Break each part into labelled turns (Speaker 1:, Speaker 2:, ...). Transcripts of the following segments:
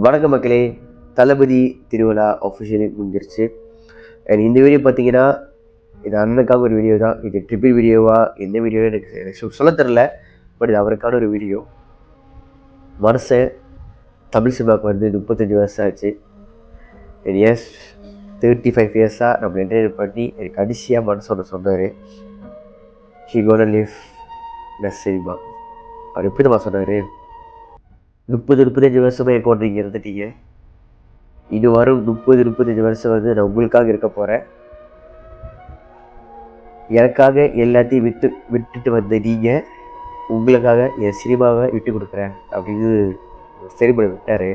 Speaker 1: வணக்க மக்களே, தளபதி திருவிழா அஃபிஷியலி முடிஞ்சிருச்சு. அண்ட் இந்த வீடியோ பார்த்தீங்கன்னா, இது அண்ணனுக்காக ஒரு வீடியோ தான். இது ட்ரிபிள் வீடியோவா எந்த வீடியோ எனக்கு சொல்ல தெரில. பட் இது அவருக்கான ஒரு வீடியோ. மனுஷன் தமிழ் சினிமாவுக்கு வந்து 35 வருஷம் ஆச்சு. அண்ட் எஸ் 35 இயர்ஸாக நம்ம என்டர்டைன் பண்ணி எனக்கு கடைசியாக மனசோட சொன்னார், he gonna live the cinema. அவர் எப்படி தான் சொன்னார், 35 வருஷமாக என் கூட நீங்கள் இருந்துட்டீங்க, இது வரும் 35 வருஷம் வந்து நான் உங்களுக்காக இருக்க போகிறேன். எனக்காக எல்லாத்தையும் விட்டுட்டு வந்த நீங்கள் உங்களுக்காக என் சினிமாவை விட்டு கொடுக்குறேன் அப்படின்னு செலிபிரேட் விட்டார்.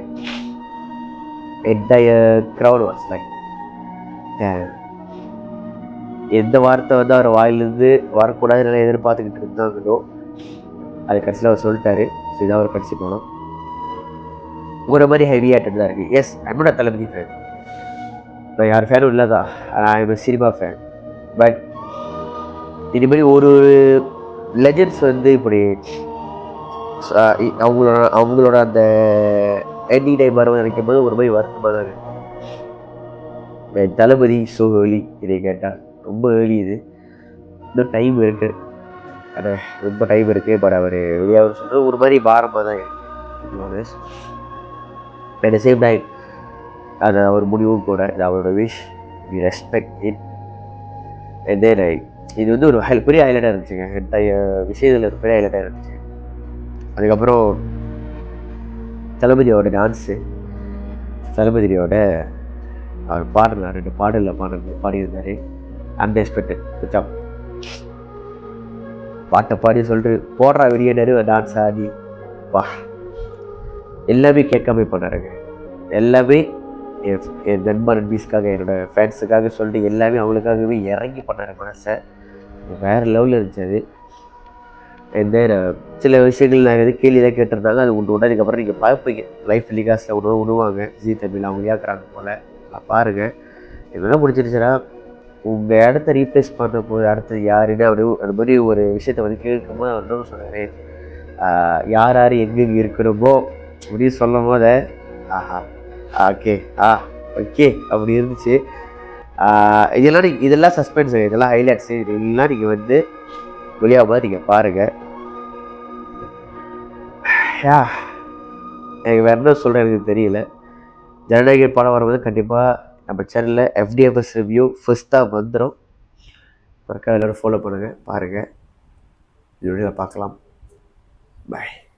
Speaker 1: என்டையர் க்ரௌட் வாஸ் லைக், எந்த வார்த்தை வந்து அவர் வாயிலிருந்து வரக்கூடாதுன்னு எதிர்பார்த்துக்கிட்டு இருந்தாங்களோ அது கடைசியில் அவர் சொல்லிட்டாரு. ஸோ இதான் அவர் கடைசி போனோம். ஒரு மாதிரி ஹெவி ஹேட்டட் தான் இருக்குது. எஸ், என்னோட தளபதி ஃபேன். நான் யார் ஃபேனும் இல்லை தான், ஐ சினிமா ஃபேன். பட் இதுமாரி ஒரு லெஜண்ட்ஸ் வந்து இப்படி அவங்களோட அந்த எண்டிங் டைம் வரும் நினைக்கும் போது ஒரு மாதிரி வருத்தமாக தான் இருக்குது. என் தளபதி ஸோ ஏர்லி, இதை கேட்டால் ரொம்ப ஏர்லி. இது இன்னும் டைம் இருக்குது, ஆனால் ரொம்ப டைம் இருக்குது. பட் அவர் வெளியாக சொல்கிறது ஒரு மாதிரி பாரமாக தான் இருக்குது. அட் த சேம் டைம் அது அவர் முடிவும் கூட, இது அவரோட wish, we respect it. And then இது வந்து ஒரு பெரிய ஹைலைட்டாக இருந்துச்சுங்க. விஷயத்தில் ஒரு பெரிய ஹைலைட்டாக இருந்துச்சு. அதுக்கப்புறம் தளபதியோட டான்ஸு, தளபதியோட அவர் பாடினார், 2 பாடலில் பாடியிருந்தார். Unexpected job. பாட்டை பாடி சொல்லிட்டு போடுறா வெளியினர் டான்ஸ் ஆடி வா, எல்லாமே கேட்காம பண்ணாருங்க. எல்லாமே என் நண்பன் நண்பீஸ்க்காக, என்னோடய ஃபேன்ஸுக்காக சொல்லிட்டு எல்லாமே அவங்களுக்காகவே இறங்கி பண்ணார். மனசை வேறு லெவலில் இருந்துச்சு அது. எந்த சில விஷயங்கள் நான் எது கேள்வியெல்லாம் கேட்டிருந்தாங்க, அது ஒன்று அதுக்கப்புறம் நீங்கள் பார்ப்பீங்க. லைஃப் டெலிகாஸ்ட்டில் விடுவாங்க ஜி தமிழ், அவங்க ஏற்கிறாங்க போல் பாருங்கள். என்ன முடிச்சிருச்சுன்னா, உங்கள் இடத்த ரீப்ளேஸ் பண்ண போது அடுத்தது யாருன்னு அது மாதிரி ஒரு விஷயத்த வந்து கேட்கும்போது அவர் என்ன சொன்னார், யார் யார் எங்கெங்கே இருக்கணுமோ அப்படின்னு சொல்லும் போத ஆஹா ஓகே ஓகே அப்படி இருந்துச்சு. இதெல்லாம் சஸ்பென்ஸ், இதெல்லாம் ஹைலைட்ஸு, இதெல்லாம் நீங்கள் வந்து வெளியாகும்போது நீங்கள் பாருங்கள். எனக்கு வேறு என்ன சொல்கிறேன் எனக்கு தெரியல. ஜனநாயக படம் வரும்போது கண்டிப்பாக நம்ம சேனலில் எஃப்டிஎஃப்எஸ் ரிவ்யூ ஃபஸ்ட்டாக வந்துடும். மறக்காம எல்லோரும் ஃபாலோ பண்ணுங்கள், பாருங்கள். இதோட பார்க்கலாம். பாய்.